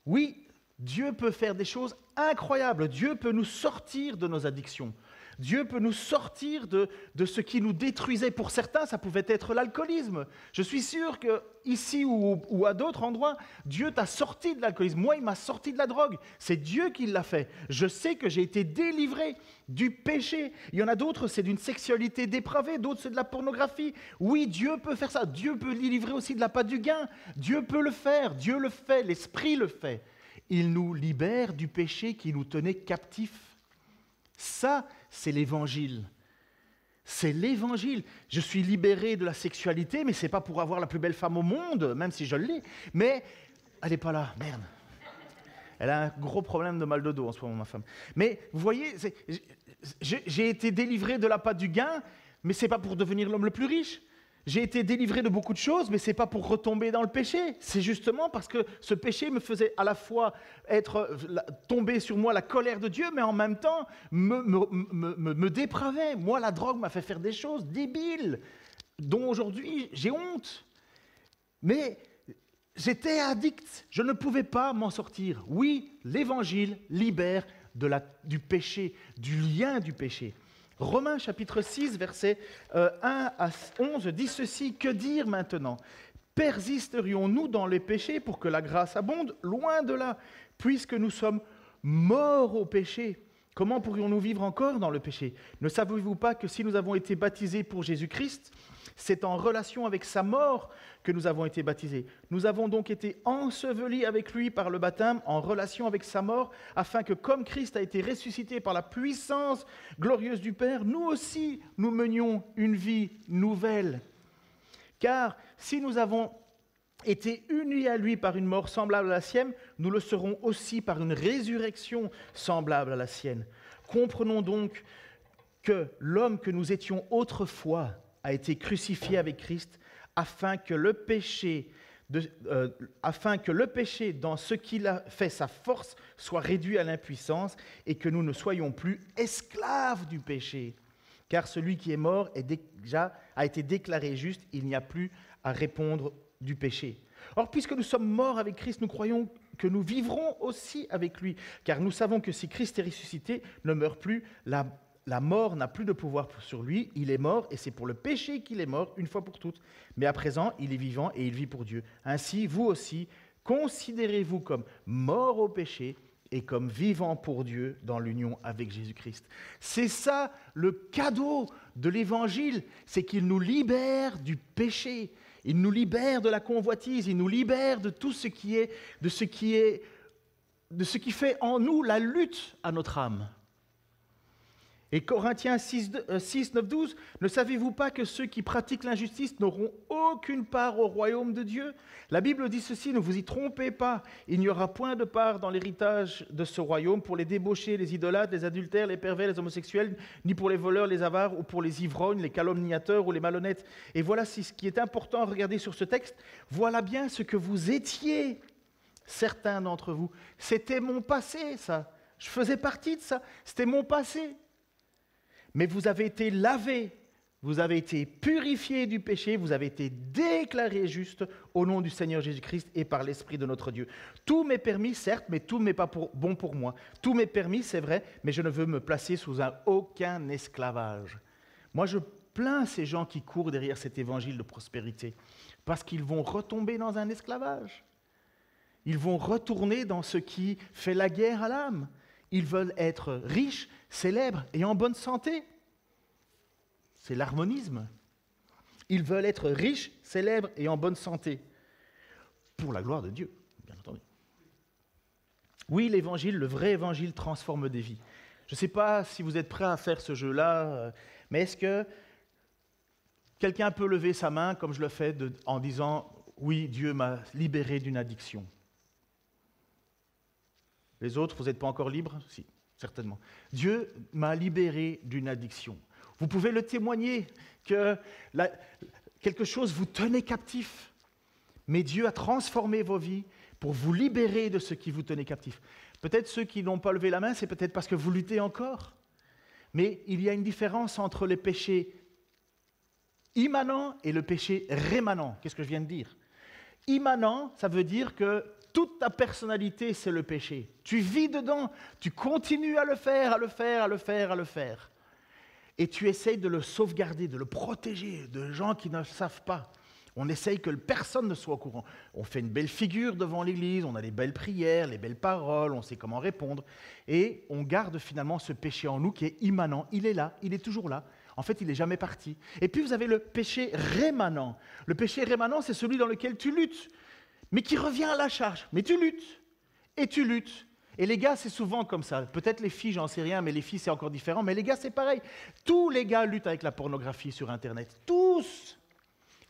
Speaker 1: Oui, Dieu peut faire des choses incroyables, Dieu peut nous sortir de nos addictions. Dieu peut nous sortir de ce qui nous détruisait. Pour certains, ça pouvait être l'alcoolisme. Je suis sûr qu'ici ou à d'autres endroits, Dieu t'a sorti de l'alcoolisme. Moi, il m'a sorti de la drogue. C'est Dieu qui l'a fait. Je sais que j'ai été délivré du péché. Il y en a d'autres, c'est d'une sexualité dépravée. D'autres, c'est de la pornographie. Oui, Dieu peut faire ça. Dieu peut délivrer aussi de la pâte du gain. Dieu peut le faire. Dieu le fait. L'Esprit le fait. Il nous libère du péché qui nous tenait captifs. Ça, c'est l'Évangile. C'est l'Évangile. Je suis libéré de la sexualité, mais ce n'est pas pour avoir la plus belle femme au monde, même si je l'ai. Mais elle n'est pas là, merde. Elle a un gros problème de mal de dos en ce moment, ma femme. Mais vous voyez, j'ai été délivré de la pâte du gain, mais ce n'est pas pour devenir l'homme le plus riche. J'ai été délivré de beaucoup de choses, mais ce n'est pas pour retomber dans le péché. C'est justement parce que ce péché me faisait à la fois tomber sur moi la colère de Dieu, mais en même temps me dépravait. Moi, la drogue m'a fait faire des choses débiles, dont aujourd'hui j'ai honte. Mais j'étais addict, je ne pouvais pas m'en sortir. Oui, l'Évangile libère du péché, du lien du péché. Romains chapitre 6, versets 1 à 11 dit ceci, « Que dire maintenant? Persisterions-nous dans les péchés pour que la grâce abonde? Loin de là, puisque nous sommes morts au péché. Comment pourrions-nous vivre encore dans le péché? Ne savez-vous pas que si nous avons été baptisés pour Jésus-Christ, c'est en relation avec sa mort que nous avons été baptisés. Nous avons donc été ensevelis avec lui par le baptême en relation avec sa mort, afin que comme Christ a été ressuscité par la puissance glorieuse du Père, nous aussi nous menions une vie nouvelle. Car si nous avons été unis à lui par une mort semblable à la sienne, nous le serons aussi par une résurrection semblable à la sienne. Comprenons donc que l'homme que nous étions autrefois a été crucifié avec Christ, afin que le péché, dans ce qu'il a fait sa force, soit réduit à l'impuissance et que nous ne soyons plus esclaves du péché. Car celui qui est mort a été déclaré juste, il n'y a plus à répondre du péché. Or, puisque nous sommes morts avec Christ, nous croyons que nous vivrons aussi avec lui, car nous savons que si Christ est ressuscité, ne meurt plus, la mort n'a plus de pouvoir sur lui, il est mort et c'est pour le péché qu'il est mort une fois pour toutes. Mais à présent, il est vivant et il vit pour Dieu. Ainsi, vous aussi, considérez-vous comme morts au péché et comme vivants pour Dieu dans l'union avec Jésus-Christ. C'est ça le cadeau de l'Évangile, c'est qu'il nous libère du péché, il nous libère de la convoitise, il nous libère de tout ce qui fait en nous la lutte à notre âme. Et Corinthiens 6, 9, 12, ne savez-vous pas que ceux qui pratiquent l'injustice n'auront aucune part au royaume de Dieu? La Bible dit ceci, ne vous y trompez pas, il n'y aura point de part dans l'héritage de ce royaume pour les débauchés, les idolâtres, les adultères, les pervers, les homosexuels, ni pour les voleurs, les avares, ou pour les ivrognes, les calomniateurs ou les malhonnêtes. Et voilà ce qui est important à regarder sur ce texte, voilà bien ce que vous étiez, certains d'entre vous. C'était mon passé, ça. Je faisais partie de ça, c'était mon passé. Mais vous avez été lavés, vous avez été purifiés du péché, vous avez été déclarés justes au nom du Seigneur Jésus-Christ et par l'Esprit de notre Dieu. Tout m'est permis, certes, mais tout n'est pas bon pour moi. Tout m'est permis, c'est vrai, mais je ne veux me placer sous aucun esclavage. Moi, je plains ces gens qui courent derrière cet évangile de prospérité, parce qu'ils vont retomber dans un esclavage. Ils vont retourner dans ce qui fait la guerre à l'âme. Ils veulent être riches, célèbres et en bonne santé. C'est l'harmonisme. Ils veulent être riches, célèbres et en bonne santé. Pour la gloire de Dieu, bien entendu. Oui, l'évangile, le vrai évangile transforme des vies. Je ne sais pas si vous êtes prêts à faire ce jeu-là, mais est-ce que quelqu'un peut lever sa main, comme je le fais, en disant « Oui, Dieu m'a libéré d'une addiction ». Les autres, vous n'êtes pas encore libres? Si, certainement. Dieu m'a libéré d'une addiction. Vous pouvez le témoigner que quelque chose vous tenait captif, mais Dieu a transformé vos vies pour vous libérer de ce qui vous tenait captif. Peut-être ceux qui n'ont pas levé la main, c'est peut-être parce que vous luttez encore. Mais il y a une différence entre le péché immanent et le péché rémanent. Qu'est-ce que je viens de dire? Immanent, ça veut dire que toute ta personnalité, c'est le péché. Tu vis dedans, tu continues à le faire, à le faire, à le faire, à le faire. Et tu essayes de le sauvegarder, de le protéger de gens qui ne le savent pas. On essaye que personne ne soit au courant. On fait une belle figure devant l'Église, on a les belles prières, les belles paroles, on sait comment répondre. Et on garde finalement ce péché en nous qui est immanent. Il est là, il est toujours là. En fait, il n'est jamais parti. Et puis vous avez le péché rémanent. Le péché rémanent, c'est celui dans lequel tu luttes, mais qui revient à la charge. Mais tu luttes, et tu luttes. Et les gars, c'est souvent comme ça. Peut-être les filles, j'en sais rien, mais les filles, c'est encore différent. Mais les gars, c'est pareil. Tous les gars luttent avec la pornographie sur Internet. Tous.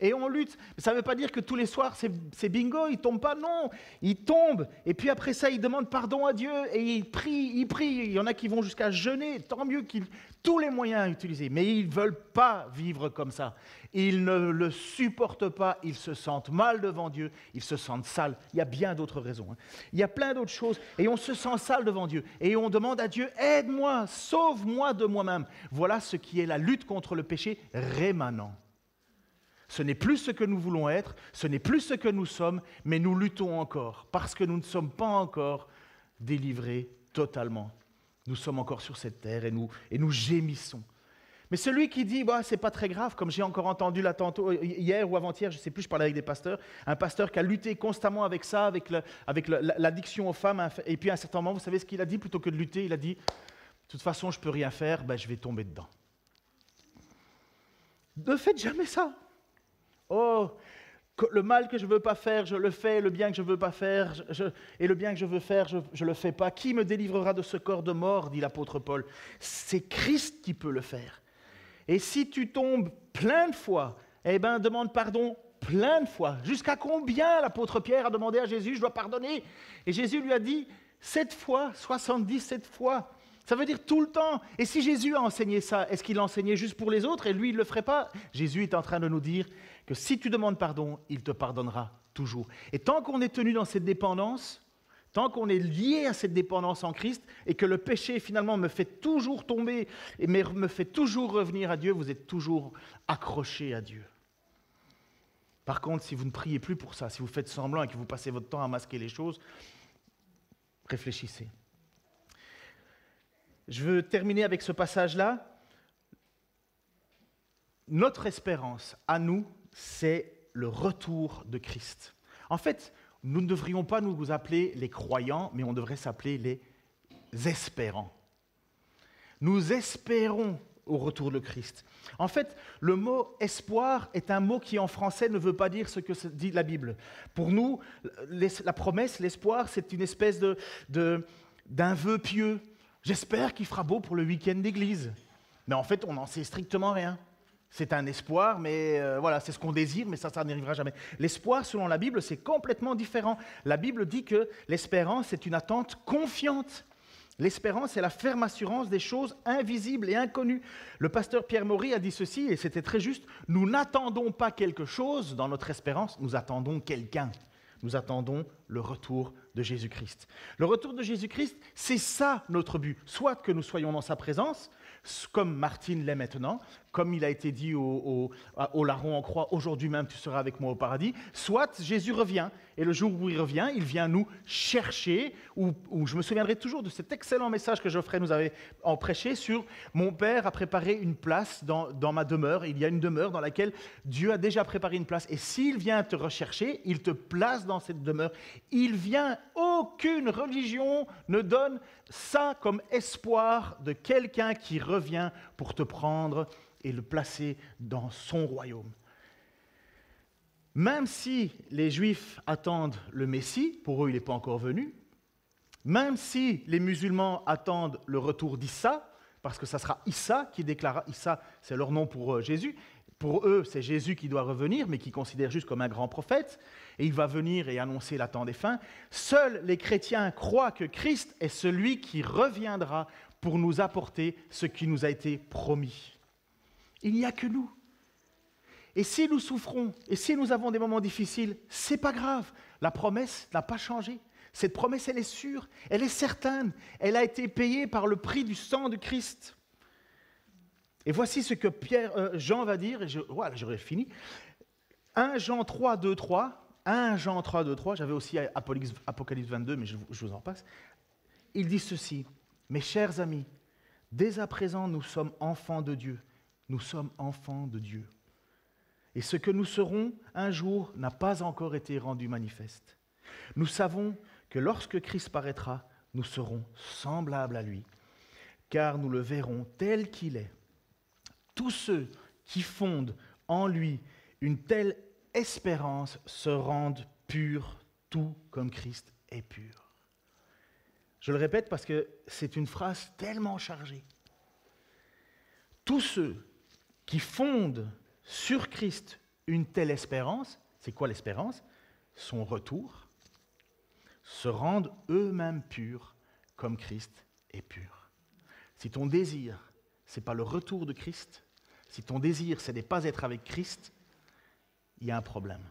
Speaker 1: Et on lutte. Ça ne veut pas dire que tous les soirs, c'est bingo, ils ne tombent pas. Non, ils tombent. Et puis après ça, ils demandent pardon à Dieu. Et ils prient, ils prient. Il y en a qui vont jusqu'à jeûner. Tant mieux qu'ils tous les moyens utilisés. Mais ils ne veulent pas vivre comme ça. Ils ne le supportent pas. Ils se sentent mal devant Dieu. Ils se sentent sales. Il y a bien d'autres raisons. Il y a plein d'autres choses. Et on se sent sale devant Dieu. Et on demande à Dieu, aide-moi, sauve-moi de moi-même. Voilà ce qui est la lutte contre le péché rémanent. Ce n'est plus ce que nous voulons être, ce n'est plus ce que nous sommes, mais nous luttons encore, parce que nous ne sommes pas encore délivrés totalement. Nous sommes encore sur cette terre et nous gémissons. Mais celui qui dit bah, « c'est pas très grave », comme j'ai encore entendu là tantôt, hier ou avant-hier, je ne sais plus, je parlais avec des pasteurs, un pasteur qui a lutté constamment avec ça, avec l'addiction aux femmes, et puis à un certain moment, vous savez ce qu'il a dit, plutôt que de lutter, il a dit « de toute façon, je ne peux rien faire, ben, je vais tomber dedans ». Ne faites jamais ça. Oh, le mal que je ne veux pas faire, je le fais, le bien que je ne veux pas faire, et le bien que je veux faire, je ne le fais pas. Qui me délivrera de ce corps de mort, dit l'apôtre Paul. C'est Christ qui peut le faire. Et si tu tombes plein de fois, eh bien, demande pardon plein de fois. Jusqu'à combien l'apôtre Pierre a demandé à Jésus, je dois pardonner? Et Jésus lui a dit, 7 fois, 77 fois. Ça veut dire tout le temps. Et si Jésus a enseigné ça, est-ce qu'il l'a enseigné juste pour les autres et lui, il ne le ferait pas? Jésus est en train de nous dire que si tu demandes pardon, il te pardonnera toujours. Et tant qu'on est tenu dans cette dépendance, tant qu'on est lié à cette dépendance en Christ et que le péché finalement me fait toujours tomber et me fait toujours revenir à Dieu, vous êtes toujours accroché à Dieu. Par contre, si vous ne priez plus pour ça, si vous faites semblant et que vous passez votre temps à masquer les choses, réfléchissez. Je veux terminer avec ce passage-là. Notre espérance, à nous, c'est le retour de Christ. En fait, nous ne devrions pas nous appeler les croyants, mais on devrait s'appeler les espérants. Nous espérons au retour de Christ. En fait, le mot « espoir » est un mot qui, en français, ne veut pas dire ce que dit la Bible. Pour nous, la promesse, l'espoir, c'est une espèce d'un vœu pieux. J'espère qu'il fera beau pour le week-end d'église. Mais en fait, on n'en sait strictement rien. C'est un espoir, mais voilà, c'est ce qu'on désire, mais ça n'arrivera jamais. L'espoir, selon la Bible, c'est complètement différent. La Bible dit que l'espérance est une attente confiante. L'espérance est la ferme assurance des choses invisibles et inconnues. Le pasteur Pierre Maury a dit ceci, et c'était très juste, « Nous n'attendons pas quelque chose dans notre espérance, nous attendons quelqu'un. Nous attendons le retour de Jésus-Christ. » Le retour de Jésus-Christ, c'est ça notre but. Soit que nous soyons dans sa présence, comme Martine l'est maintenant, comme il a été dit au larron en croix, « Aujourd'hui même tu seras avec moi au paradis », soit Jésus revient, et le jour où il revient, il vient nous chercher, ou je me souviendrai toujours de cet excellent message que Geoffrey nous avait en prêché sur « Mon Père a préparé une place dans ma demeure, il y a une demeure dans laquelle Dieu a déjà préparé une place, et s'il vient te rechercher, il te place dans cette demeure. Il vient, aucune religion ne donne ça comme espoir de quelqu'un qui revient pour te prendre et le placer dans son royaume. » Même si les Juifs attendent le Messie, pour eux il n'est pas encore venu, même si les musulmans attendent le retour d'Issa, parce que ça sera Issa qui déclara, Issa c'est leur nom pour Jésus, pour eux c'est Jésus qui doit revenir, mais qui considèrent juste comme un grand prophète, et il va venir et annoncer la temps des fins, seuls les chrétiens croient que Christ est celui qui reviendra pour nous apporter ce qui nous a été promis. Il n'y a que nous. Et si nous souffrons, et si nous avons des moments difficiles, c'est pas grave. La promesse n'a pas changé. Cette promesse, elle est sûre, elle est certaine. Elle a été payée par le prix du sang de Christ. Et voici ce que Jean va dire, et voilà, j'aurais fini. 1 Jean 3, 2, 3. 1 Jean 3, 2, 3. J'avais aussi Apocalypse 22, mais je vous en passe. Il dit ceci, « Mes chers amis, dès à présent, nous sommes enfants de Dieu. Nous sommes enfants de Dieu. Et ce que nous serons un jour n'a pas encore été rendu manifeste. Nous savons que lorsque Christ paraîtra, nous serons semblables à lui, car nous le verrons tel qu'il est. Tous ceux qui fondent en lui une telle espérance se rendent purs, tout comme Christ est pur. » Je le répète parce que c'est une phrase tellement chargée. Tous ceux qui fondent sur Christ une telle espérance, c'est quoi l'espérance? Son retour, se rendent eux-mêmes purs comme Christ est pur. Si ton désir, ce n'est pas le retour de Christ, si ton désir, ce n'est pas être avec Christ, il y a un problème.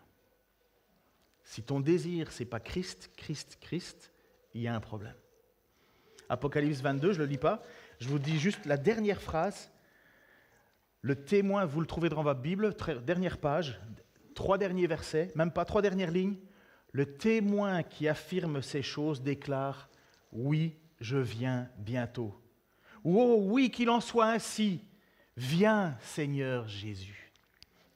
Speaker 1: Si ton désir, ce n'est pas Christ, il y a un problème. Apocalypse 22, je ne le lis pas, je vous dis juste la dernière phrase. Le témoin, vous le trouvez dans votre Bible, dernière page, 3 derniers versets, même pas 3 dernières lignes. Le témoin qui affirme ces choses déclare « Oui, je viens bientôt. » Oh oui, qu'il en soit ainsi. Viens, Seigneur Jésus.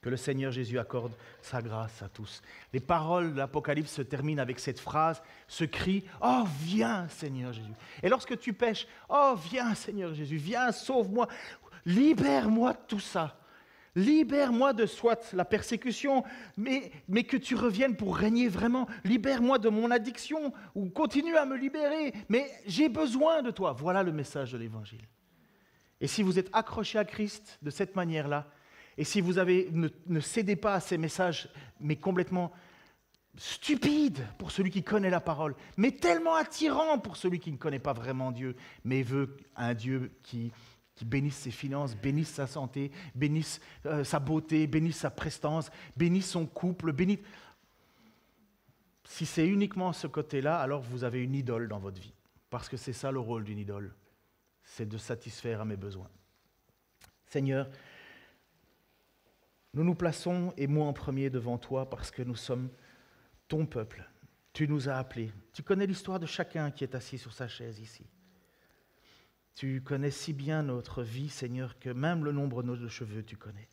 Speaker 1: Que le Seigneur Jésus accorde sa grâce à tous. Les paroles de l'Apocalypse se terminent avec cette phrase, ce cri « Oh, viens, Seigneur Jésus. » Et lorsque tu pèches « Oh, viens, Seigneur Jésus, viens, sauve-moi. » Libère-moi de tout ça. Libère-moi de soit la persécution, mais que tu reviennes pour régner vraiment. Libère-moi de mon addiction, ou continue à me libérer, mais j'ai besoin de toi. Voilà le message de l'Évangile. Et si vous êtes accroché à Christ de cette manière-là, et si vous ne cédez pas à ces messages, mais complètement stupides pour celui qui connaît la parole, mais tellement attirants pour celui qui ne connaît pas vraiment Dieu, mais veut un Dieu qui bénisse ses finances, bénisse sa santé, bénisse sa beauté, bénisse sa prestance, bénisse son couple, bénisse... Si c'est uniquement ce côté-là, alors vous avez une idole dans votre vie. Parce que c'est ça le rôle d'une idole, c'est de satisfaire à mes besoins. Seigneur, nous nous plaçons, et moi en premier, devant toi, parce que nous sommes ton peuple. Tu nous as appelés. Tu connais l'histoire de chacun qui est assis sur sa chaise ici. Tu connais si bien notre vie, Seigneur, que même le nombre de nos cheveux, tu connais.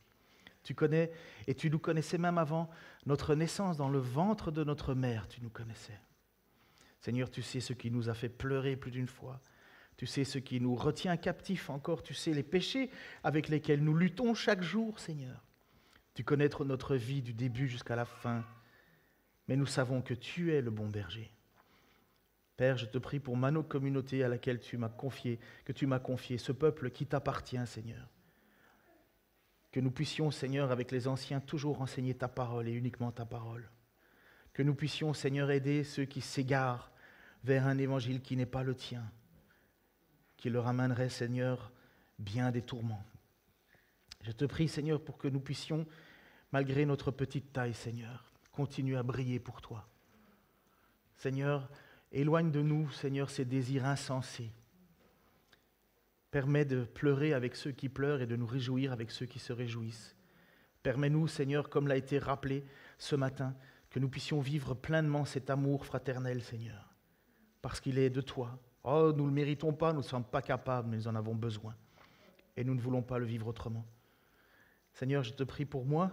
Speaker 1: Tu connais, et tu nous connaissais même avant notre naissance dans le ventre de notre mère, tu nous connaissais. Seigneur, tu sais ce qui nous a fait pleurer plus d'une fois. Tu sais ce qui nous retient captifs encore. Tu sais les péchés avec lesquels nous luttons chaque jour, Seigneur. Tu connais notre vie du début jusqu'à la fin. Mais nous savons que tu es le bon berger. Père, je te prie pour ma communauté à laquelle tu m'as confié, ce peuple qui t'appartient, Seigneur. Que nous puissions, Seigneur, avec les anciens, toujours enseigner ta parole et uniquement ta parole. Que nous puissions, Seigneur, aider ceux qui s'égarent vers un évangile qui n'est pas le tien, qui leur amènerait, Seigneur, bien des tourments. Je te prie, Seigneur, pour que nous puissions, malgré notre petite taille, Seigneur, continuer à briller pour toi. Seigneur, éloigne de nous, Seigneur, ces désirs insensés. Permets de pleurer avec ceux qui pleurent et de nous réjouir avec ceux qui se réjouissent. Permets-nous, Seigneur, comme l'a été rappelé ce matin, que nous puissions vivre pleinement cet amour fraternel, Seigneur, parce qu'il est de toi. Oh, nous ne le méritons pas, nous ne sommes pas capables, mais nous en avons besoin. Et nous ne voulons pas le vivre autrement. Seigneur, je te prie pour moi,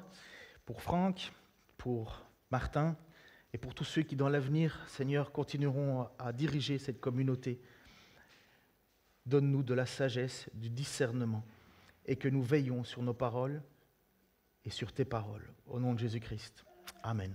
Speaker 1: pour Franck, pour Martin, et pour tous ceux qui, dans l'avenir, Seigneur, continueront à diriger cette communauté. Donne-nous de la sagesse, du discernement, et que nous veillions sur nos paroles et sur tes paroles. Au nom de Jésus-Christ. Amen.